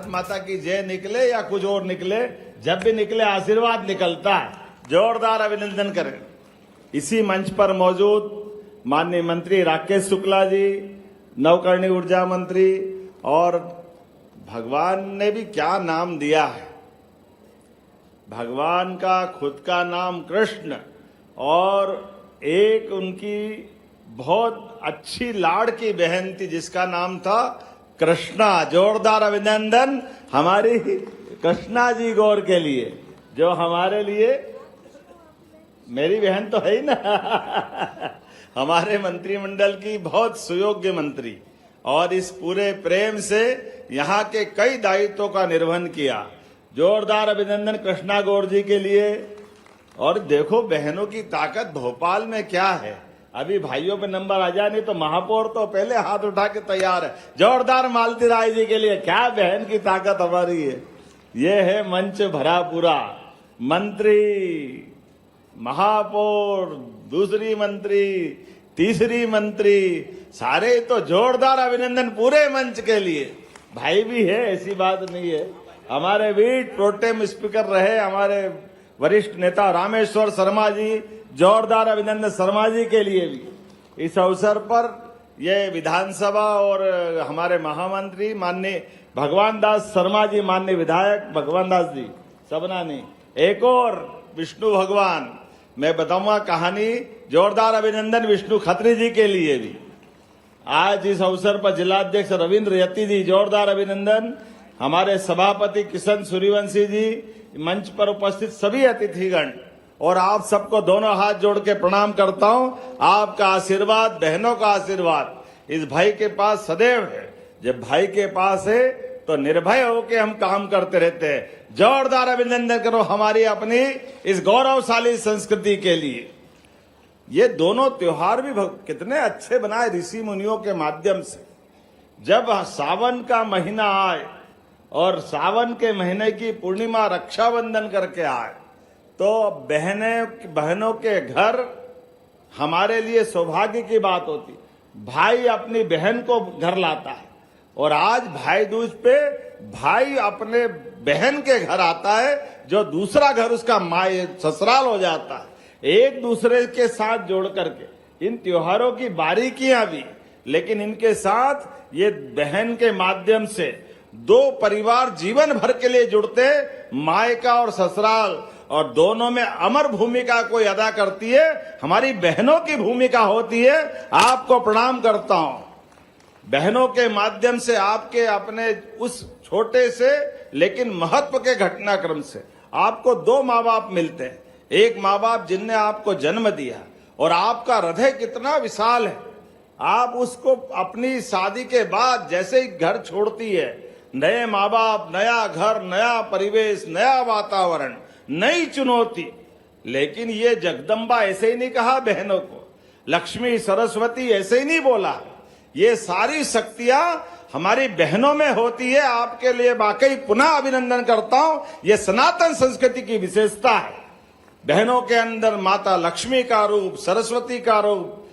माता की जय निकले या कुछ और निकले, जब भी निकले आशीर्वाद निकलता है। जोरदार अभिनंदन करें। इसी मंच पर मौजूद माननीय मंत्री राकेश शुक्ला जी, नवकरणीय ऊर्जा मंत्री, और भगवान ने भी क्या नाम दिया है, भगवान का खुद का नाम कृष्ण, और एक उनकी बहुत अच्छी लाड़की बहन थी जिसका नाम था कृष्णा। जोरदार अभिनंदन हमारी कृष्णा जी गौर के लिए, जो हमारे लिए, मेरी बहन तो है ही ना हमारे मंत्रिमंडल की बहुत सुयोग्य मंत्री, और इस पूरे प्रेम से यहाँ के कई दायित्वों का निर्वहन किया। जोरदार अभिनंदन कृष्णा गौर जी के लिए। और देखो बहनों की ताकत भोपाल में क्या है, अभी भाइयों पे नंबर आ जाए, नहीं तो महापौर तो पहले हाथ उठा के तैयार है। जोरदार मालती राय जी के लिए, क्या बहन की ताकत हमारी है। ये है मंच भरा पूरा, मंत्री, महापौर, दूसरी मंत्री, तीसरी मंत्री, सारे तो जोरदार अभिनंदन पूरे मंच के लिए। भाई भी है, ऐसी बात नहीं है। हमारे बीच प्रोटेम स्पीकर रहे हमारे वरिष्ठ नेता रामेश्वर शर्मा जी, जोरदार अभिनंदन शर्मा जी के लिए भी। इस अवसर पर ये विधानसभा और हमारे महामंत्री माननीय भगवान दास शर्मा जी, माननीय विधायक भगवान दास जी, सबना नहीं, एक और विष्णु भगवान, मैं बताऊंगा कहानी। जोरदार अभिनंदन विष्णु खत्री जी के लिए भी। आज इस अवसर पर जिलाध्यक्ष रविंद्र यति जी, जोरदार अभिनंदन। हमारे सभापति किशन सूर्यवंशी जी, मंच पर उपस्थित सभी अतिथिगण, और आप सबको दोनों हाथ जोड़ के प्रणाम करता हूं। आपका आशीर्वाद, बहनों का आशीर्वाद इस भाई के पास सदैव है। जब भाई के पास है तो निर्भय होकर हम काम करते रहते हैं। जोरदार अभिनंदन करो हमारी अपनी इस गौरवशाली संस्कृति के लिए। ये दोनों त्योहार भी कितने अच्छे बनाए ऋषि मुनियों के माध्यम से। जब सावन का महीना आए और सावन के महीने की पूर्णिमा रक्षाबंधन करके आए, तो बहनों के घर हमारे लिए सौभाग्य की बात होती। भाई अपनी बहन को घर लाता है, और आज भाई दूज पे भाई अपने बहन के घर आता है, जो दूसरा घर उसका माय ससुराल हो जाता है। एक दूसरे के साथ जोड़ करके इन त्योहारों की बारीकियां भी, लेकिन इनके साथ ये बहन के माध्यम से दो परिवार जीवन भर के लिए जुड़ते, मायका और ससुराल, और दोनों में अमर भूमिका कोई अदा करती है। हमारी बहनों की भूमिका होती है। आपको प्रणाम करता हूं। बहनों के माध्यम से आपके अपने उस छोटे से लेकिन महत्व के घटनाक्रम से आपको दो माँ बाप मिलते हैं। एक माँ बाप जिनने आपको जन्म दिया, और आपका हृदय कितना विशाल है। आप उसको अपनी शादी के बाद जैसे ही घर छोड़ती है, नए माँ बाप, नया घर, नया परिवेश, नया वातावरण, नई चुनौती। लेकिन ये जगदम्बा ऐसे ही नहीं कहा बहनों को, लक्ष्मी सरस्वती ऐसे ही नहीं बोला। ये सारी शक्तियां हमारी बहनों में होती है। आपके लिए वाकई पुनः अभिनंदन करता हूं। ये सनातन संस्कृति की विशेषता है। बहनों के अंदर माता लक्ष्मी का रूप, सरस्वती का रूप,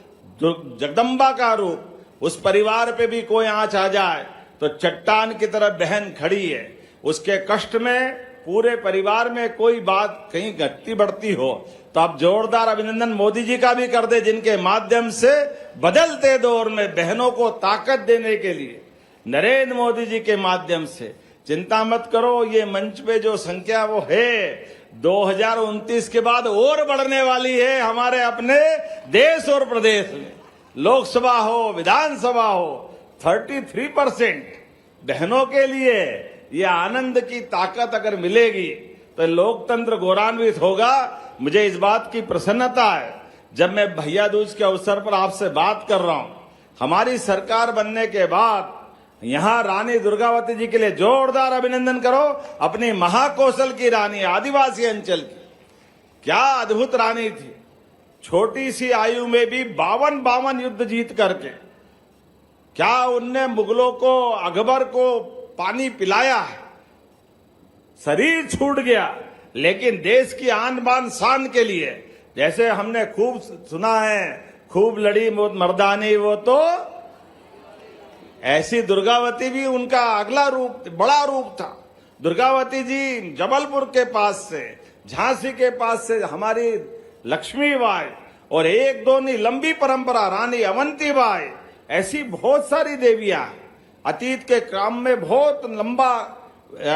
जगदम्बा का रूप। उस परिवार पे भी कोई आंच आ जाए तो चट्टान की तरह बहन खड़ी है। उसके कष्ट में पूरे परिवार में कोई बात कहीं घटती बढ़ती हो तो आप जोरदार अभिनंदन मोदी जी का भी कर दे, जिनके माध्यम से बदलते दौर में बहनों को ताकत देने के लिए नरेंद्र मोदी जी के माध्यम से। चिंता मत करो, ये मंच पे जो संख्या वो है 2029 के बाद और बढ़ने वाली है। हमारे अपने देश और प्रदेश में लोकसभा हो, विधानसभा हो, 33% बहनों के लिए ये आनंद की ताकत अगर मिलेगी तो लोकतंत्र गौरवान्वित होगा। मुझे इस बात की प्रसन्नता है, जब मैं भैया दूज के अवसर पर आपसे बात कर रहा हूं, हमारी सरकार बनने के बाद यहां रानी दुर्गावती जी के लिए जोरदार अभिनंदन करो। अपनी महाकौशल की रानी, आदिवासी अंचल की, क्या अद्भुत रानी थी। छोटी सी आयु में भी 52 युद्ध जीत करके क्या उनने मुगलों को, अकबर को पानी पिलाया है। शरीर छूट गया, लेकिन देश की आन बान शान के लिए, जैसे हमने खूब सुना है, खूब लड़ी मर्दानी वो तो ऐसी दुर्गावती भी उनका अगला रूप, बड़ा रूप था। दुर्गावती जी जबलपुर के पास से, झांसी के पास से हमारी लक्ष्मीबाई, और एक दो नहीं, लंबी परंपरा, रानी अवंतीबाई, ऐसी बहुत सारी देवियां अतीत के क्रम में बहुत लंबा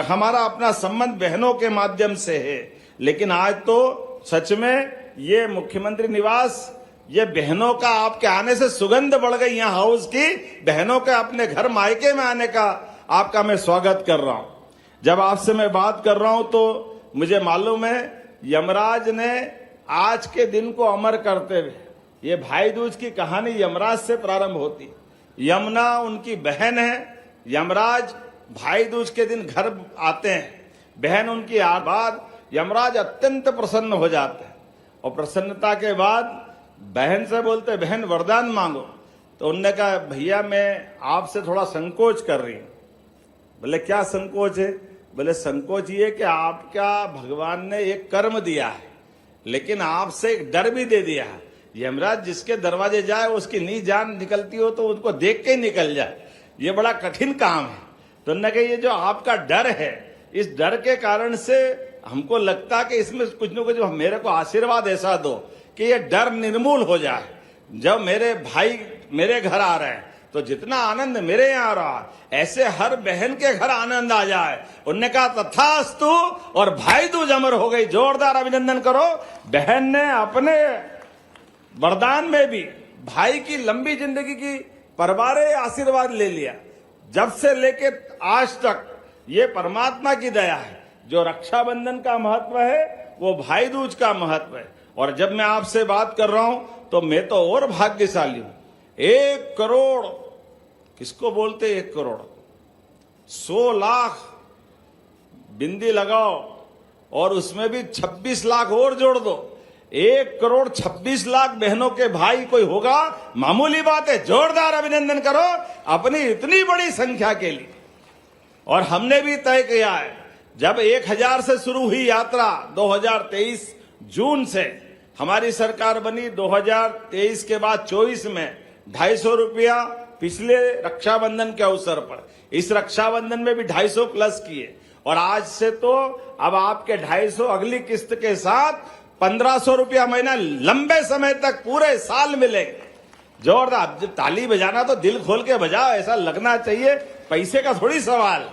हमारा अपना संबंध बहनों के माध्यम से है। लेकिन आज तो सच में ये मुख्यमंत्री निवास, ये बहनों का आपके आने से सुगंध बढ़ गई यहाँ हाउस की। बहनों के अपने घर मायके में आने का आपका मैं स्वागत कर रहा हूं। जब आपसे मैं बात कर रहा हूं तो मुझे मालूम है यमराज ने आज के दिन को अमर करते हुए, ये भाई दूज की कहानी यमराज से प्रारंभ होती। यमुना उनकी बहन है, यमराज भाई दूज के दिन घर आते हैं, बहन उनकी बाद यमराज अत्यंत प्रसन्न हो जाते हैं, और प्रसन्नता के बाद बहन से बोलते, बहन वरदान मांगो। तो उनने कहा भैया मैं आपसे थोड़ा संकोच कर रही हूं। बोले क्या संकोच है? बोले संकोच ये कि आपका भगवान ने एक कर्म दिया है, लेकिन आपसे एक डर भी दे दिया है। यमराज जिसके दरवाजे जाए उसकी नी जान निकलती हो तो उसको देख के ही निकल जाए, ये बड़ा कठिन काम है। तो उन्होंने कहा ये जो आपका डर है, इस डर के कारण से हमको लगता कि इसमें कुछ न कुछ मेरे को आशीर्वाद ऐसा दो कि ये डर निर्मूल हो जाए। जब मेरे भाई मेरे घर आ रहे हैं तो जितना आनंद मेरे यहाँ आ रहा है, ऐसे हर बहन के घर आनंद आ जाए। उन्होंने कहा तथास्तु, और भाई दूज अमर हो गई। जोरदार अभिनंदन करो। बहन ने अपने वरदान में भी भाई की लंबी जिंदगी की परवारे आशीर्वाद ले लिया। जब से लेके आज तक ये परमात्मा की दया है। जो रक्षाबंधन का महत्व है वो भाई दूज का महत्व है। और जब मैं आपसे बात कर रहा हूं तो मैं तो और भाग्यशाली हूं। 1 करोड़ किसको बोलते? 1 करोड़ 100 लाख बिंदी लगाओ और उसमें भी 26 लाख और जोड़ दो। 1 करोड़ 26 लाख बहनों के भाई कोई होगा? मामूली बात है। जोरदार अभिनंदन करो अपनी इतनी बड़ी संख्या के लिए। और हमने भी तय किया है, जब 1000 से शुरू हुई यात्रा 2023 जून से, हमारी सरकार बनी 2023 के बाद 24 में 250 रुपया पिछले रक्षाबंधन के अवसर पर, इस रक्षाबंधन में भी 250 प्लस किए, और आज से तो अब आपके 250 अगली किस्त के साथ 1500 रुपया महीना लंबे समय तक पूरे साल मिलेंगे। जोरदार ताली बजाना तो दिल खोल के बजाओ, ऐसा लगना चाहिए पैसे का थोड़ी सवाल।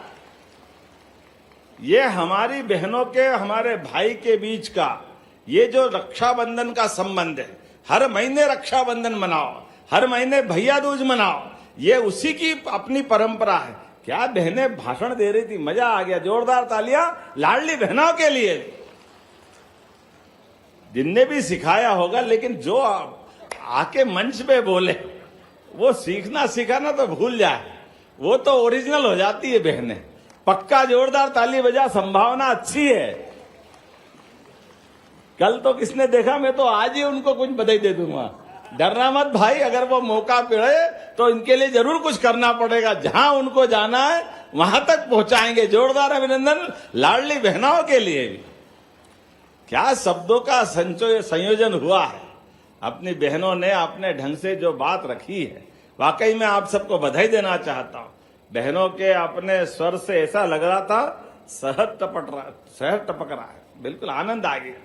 ये हमारी बहनों के हमारे भाई के बीच का ये जो रक्षाबंधन का संबंध है, हर महीने रक्षाबंधन मनाओ, हर महीने भैया दूज मनाओ, ये उसी की अपनी परंपरा है। क्या बहनें भाषण दे रही थी, मजा आ गया। जोरदार तालियां लाडली बहनों के लिए, जिनने भी सिखाया होगा। लेकिन जो आके मंच पे बोले वो सीखना सिखाना तो भूल जाए, वो तो ओरिजिनल हो जाती है बहनें। पक्का जोरदार ताली बजा, संभावना अच्छी है। कल तो किसने देखा, मैं तो आज ही उनको कुछ बधाई दे दूंगा। डरना मत भाई, अगर वो मौका मिले तो इनके लिए जरूर कुछ करना पड़ेगा। जहां उनको जाना है वहां तक पहुंचाएंगे। जोरदार अभिनंदन लाडली बहनों के लिए भी। क्या शब्दों का संयोजन हुआ है। अपनी बहनों ने अपने ढंग से जो बात रखी है, वाकई में आप सबको बधाई देना चाहता हूं। बहनों के अपने स्वर से ऐसा लग रहा था शहद टपक रहा है, बिल्कुल आनंद आ गया।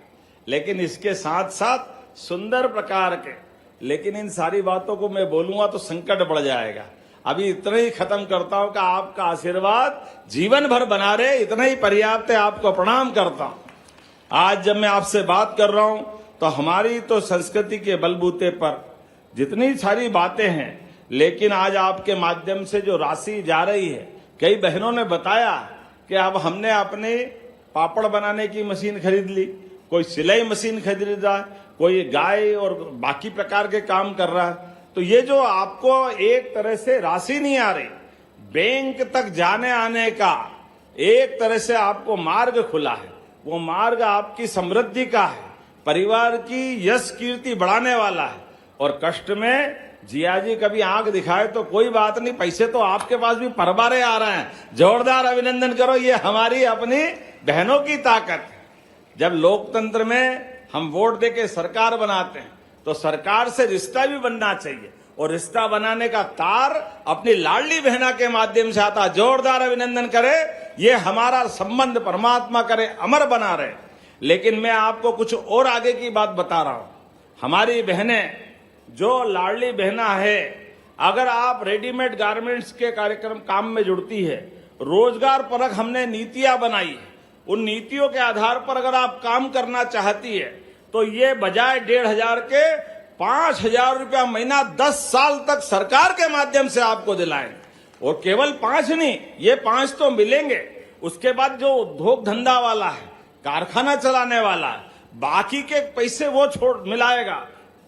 लेकिन इसके साथ साथ सुंदर प्रकार के, लेकिन इन सारी बातों को मैं बोलूंगा तो संकट बढ़ जाएगा। अभी इतना ही खत्म करता हूं कि आपका आशीर्वाद जीवन भर बना रहे, इतना ही पर्याप्त है। आपको प्रणाम करता हूं। आज जब मैं आपसे बात कर रहा हूं तो हमारी तो संस्कृति के बलबूते पर जितनी सारी बातें हैं, लेकिन आज आपके माध्यम से जो राशि जा रही है, कई बहनों ने बताया कि अब हमने अपने पापड़ बनाने की मशीन खरीद ली, कोई सिलाई मशीन खरीद रहा है, कोई गाय और बाकी प्रकार के काम कर रहा है। तो ये जो आपको एक तरह से राशि नहीं आ रही, बैंक तक जाने आने का एक तरह से आपको मार्ग खुला है। वो मार्ग आपकी समृद्धि का है, परिवार की यश कीर्ति बढ़ाने वाला है। और कष्ट में जिया जी कभी आंख दिखाए तो कोई बात नहीं, पैसे तो आपके पास भी परबारे आ रहे हैं। जोरदार अभिनंदन करो, ये हमारी अपनी बहनों की ताकत है। जब लोकतंत्र में हम वोट देके सरकार बनाते हैं तो सरकार से रिश्ता भी बनना चाहिए, और रिश्ता बनाने का तार अपनी लाडली बहना के माध्यम से आता। जोरदार अभिनंदन करे। ये हमारा संबंध परमात्मा करे अमर बना रहे। लेकिन मैं आपको कुछ और आगे की बात बता रहा हूं। हमारी बहनें जो लाडली बहना है, अगर आप रेडीमेड गारमेंट्स के कार्यक्रम काम में जुड़ती है, रोजगार परक हमने नीतियां बनाई है, उन नीतियों के आधार पर अगर आप काम करना चाहती है तो ये बजाय 1,500 के 5,000 रुपया महीना 10 साल तक सरकार के माध्यम से आपको दिलाएंगे। और केवल 5 नहीं, ये 5 तो मिलेंगे। उसके बाद जो उद्योग धंधा वाला है, कारखाना चलाने वाला है, बाकी के पैसे वो छोड़ मिलाएगा।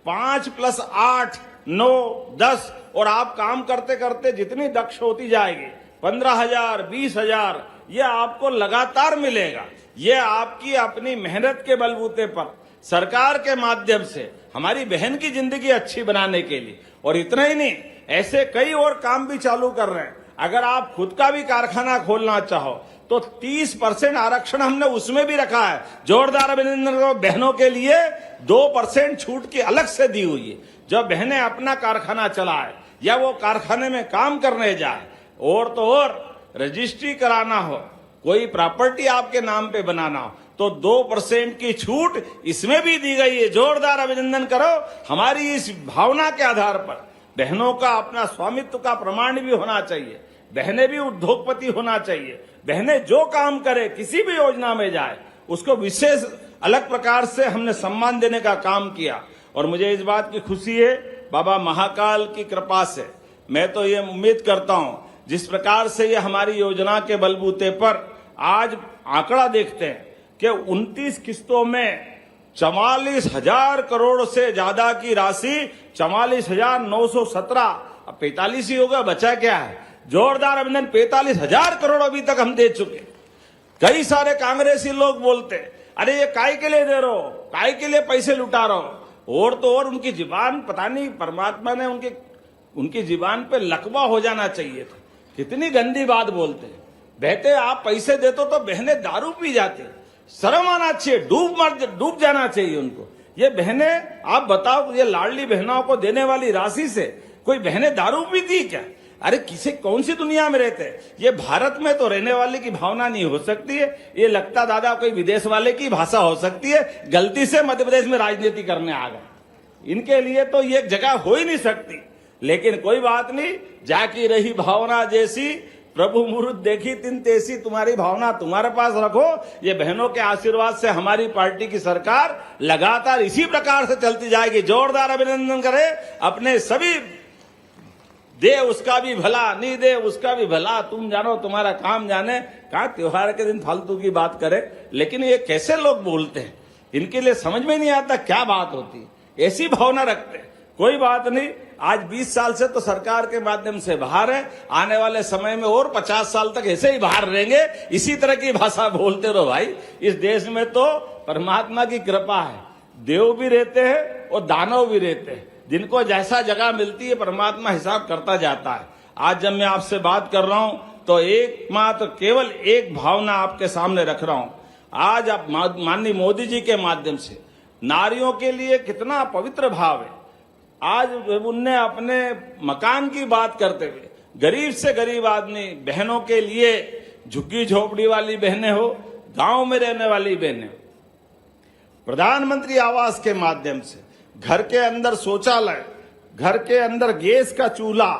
5 + 8 9 10 और आप काम करते करते जितनी दक्ष होती जाएगी 15,000 20,000 ये आपको लगातार मिलेगा। ये आपकी अपनी मेहनत के बलबूते पर सरकार के माध्यम से हमारी बहन की जिंदगी अच्छी बनाने के लिए। और इतना ही नहीं, ऐसे कई और काम भी चालू कर रहे हैं। अगर आप खुद का भी कारखाना खोलना चाहो तो 30% आरक्षण हमने उसमें भी रखा है। जोरदार अभिनंदन करो। बहनों के लिए 2% छूट की अलग से दी हुई है। जब बहनें अपना कारखाना चलाए या वो कारखाने में काम करने जाए, और तो और रजिस्ट्री कराना हो, कोई प्रॉपर्टी आपके नाम पे बनाना हो, तो 2% की छूट इसमें भी दी गई है। जोरदार अभिनंदन करो। हमारी इस भावना के आधार पर बहनों का अपना स्वामित्व का प्रमाण भी होना चाहिए। बहनें भी उद्योगपति होना चाहिए। बहनें जो काम करे, किसी भी योजना में जाए, उसको विशेष अलग प्रकार से हमने सम्मान देने का काम किया। और मुझे इस बात की खुशी है, बाबा महाकाल की कृपा से मैं तो ये उम्मीद करता हूं, जिस प्रकार से ये हमारी योजना के बलबूते पर आज आंकड़ा देखते हैं कि 29 किस्तों में 44,000 करोड़ से ज्यादा की राशि, 44,917, अब 45 ही होगा, बचा क्या है। जोरदार अभिनंदन। 45,000 करोड़ अभी तक हम दे चुके। कई सारे कांग्रेसी लोग बोलते, अरे ये काय के लिए दे रहे हो, काय के लिए पैसे लुटा रहे हो। और तो और उनकी जुबान, पता नहीं परमात्मा ने उनकी जुबान पे लकवा हो जाना चाहिए था। कितनी गंदी बात बोलते। बहते आप पैसे देते तो बहनें दारू पी जाती। शर्म आना चाहिए, डूब जाना चाहिए उनको। ये बहनें, आप बताओ, ये लाडली बहनों को देने वाली राशि से कोई बहनें दारू पीती क्या? अरे किसी कौन सी दुनिया में रहते हैं? ये भारत में तो रहने वाले की भावना नहीं हो सकती है। ये लगता दादा कोई विदेश वाले की भाषा हो सकती है। गलती से मध्य प्रदेश में राजनीति करने आ गए। इनके लिए तो ये जगह हो ही नहीं सकती। लेकिन कोई बात नहीं, जाकी रही भावना जैसी, प्रभु मुहूर्त देखी तिन तेसी। तुम्हारी भावना तुम्हारे पास रखो। ये बहनों के आशीर्वाद से हमारी पार्टी की सरकार लगातार इसी प्रकार से चलती जाएगी। जोरदार अभिनंदन करें। अपने सभी दे उसका भी भला, नहीं दे उसका भी भला, तुम जानो तुम्हारा काम जाने। कहा त्योहार के दिन फालतू की बात करे। लेकिन ये कैसे लोग बोलते हैं, इनके लिए समझ में नहीं आता क्या बात होती। ऐसी भावना रखते हैं। कोई बात नहीं, आज 20 साल से तो सरकार के माध्यम से बाहर है। आने वाले समय में और 50 साल तक ऐसे ही बाहर रहेंगे। इसी तरह की भाषा बोलते रहो भाई। इस देश में तो परमात्मा की कृपा है, देव भी रहते हैं और दानव भी रहते हैं। जिनको जैसा जगह मिलती है परमात्मा हिसाब करता जाता है। आज जब मैं आपसे बात कर रहा हूं तो एकमात्र केवल एक भावना आपके सामने रख रहा हूं। आज आप माननीय मोदी जी के माध्यम से नारियों के लिए कितना पवित्र भाव है। आज उनने अपने मकान की बात करते हुए गरीब से गरीब आदमी, बहनों के लिए, झुग्गी झोपड़ी वाली बहनें हो, गांव में रहने वाली बहनें हो, प्रधानमंत्री आवास के माध्यम से घर के अंदर शौचालय, घर के अंदर गैस का चूल्हा,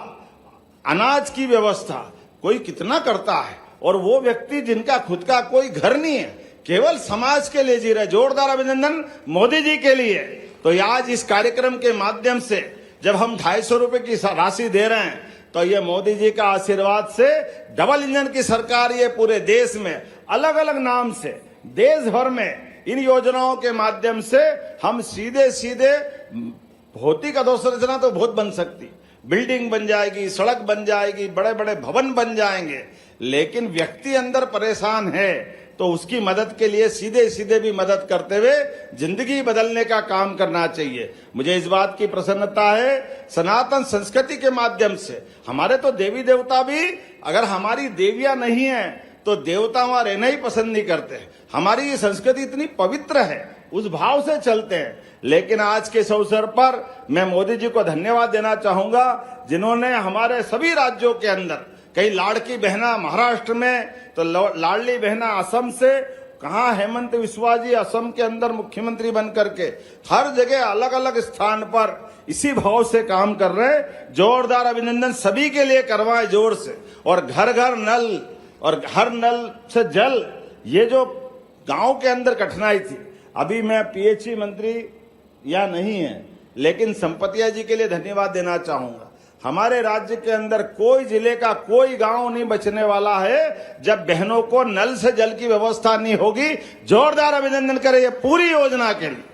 अनाज की व्यवस्था कोई कितना करता है। और वो व्यक्ति जिनका खुद का कोई घर नहीं है, केवल समाज के लिए जी रहे। जोरदार अभिनंदन मोदी जी के लिए। तो आज इस कार्यक्रम के माध्यम से जब हम 250 रुपए की राशि दे रहे हैं तो ये मोदी जी का आशीर्वाद से डबल इंजन की सरकार ये पूरे देश में अलग अलग नाम से देश भर में इन योजनाओं के माध्यम से हम सीधे सीधे भौतिक अधोसंरचना तो बहुत बन सकती, बिल्डिंग बन जाएगी, सड़क बन जाएगी, बड़े बड़े भवन बन जाएंगे। लेकिन व्यक्ति अंदर परेशान है तो उसकी मदद के लिए सीधे सीधे भी मदद करते हुए जिंदगी बदलने का काम करना चाहिए। मुझे इस बात की प्रसन्नता है, सनातन संस्कृति के माध्यम से हमारे तो देवी देवता भी, अगर हमारी देवियां नहीं है तो देवता वहां रहना ही पसंद नहीं करते। हमारी ये संस्कृति इतनी पवित्र है, उस भाव से चलते हैं। लेकिन आज के इस अवसर पर मैं मोदी जी को धन्यवाद देना चाहूंगा, जिन्होंने हमारे सभी राज्यों के अंदर, कई लाड़की बहना महाराष्ट्र में, तो लाडली बहना असम से, कहाँ हेमंत बिस्वा जी असम के अंदर मुख्यमंत्री बन करके हर जगह अलग अलग स्थान पर इसी भाव से काम कर रहे हैं। जोरदार अभिनंदन सभी के लिए करवाएं जोर से। और घर घर नल और हर नल से जल, ये जो गांव के अंदर कठिनाई थी, अभी मैं पीएचई मंत्री या नहीं है, लेकिन संपतिया जी के लिए धन्यवाद देना चाहूंगा। हमारे राज्य के अंदर कोई जिले का कोई गांव नहीं बचने वाला है जब बहनों को नल से जल की व्यवस्था नहीं होगी। जोरदार अभिनंदन करें ये पूरी योजना के लिए।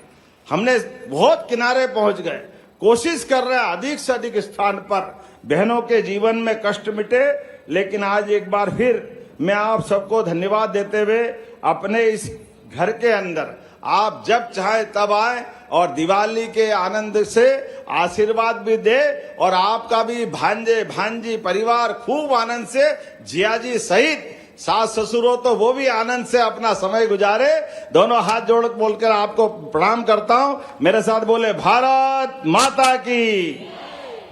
हमने बहुत किनारे पहुंच गए, कोशिश कर रहे हैं अधिक से अधिक स्थान पर बहनों के जीवन में कष्ट मिटे। लेकिन आज एक बार फिर मैं आप सबको धन्यवाद देते हुए अपने इस घर के अंदर आप जब चाहे तब आए और दिवाली के आनंद से आशीर्वाद भी दे, और आपका भी भांजे भांजी परिवार खूब आनंद से, जिया जी सहित सास ससुर हो तो वो भी आनंद से अपना समय गुजारे। दोनों हाथ जोड़ बोलकर आपको प्रणाम करता हूं। मेरे साथ बोले भारत माता की,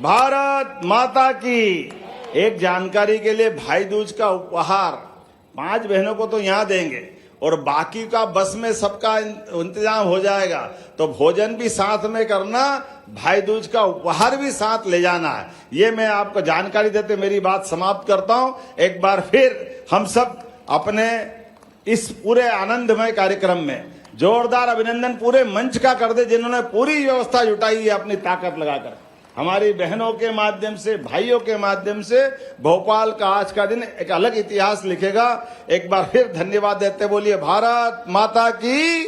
भारत माता की। एक जानकारी के लिए, भाई दूज का उपहार 5 बहनों को तो यहां देंगे और बाकी का बस में सबका इंतजाम हो जाएगा, तो भोजन भी साथ में करना, भाई दूज का उपहार भी साथ ले जाना है। ये मैं आपको जानकारी देते मेरी बात समाप्त करता हूं। एक बार फिर हम सब अपने इस पूरे आनंदमय कार्यक्रम में जोरदार अभिनंदन पूरे मंच का कर दे, जिन्होंने पूरी व्यवस्था जुटाई है अपनी ताकत लगाकर। हमारी बहनों के माध्यम से, भाइयों के माध्यम से भोपाल का आज का दिन एक अलग इतिहास लिखेगा। एक बार फिर धन्यवाद देते बोलिए भारत माता की।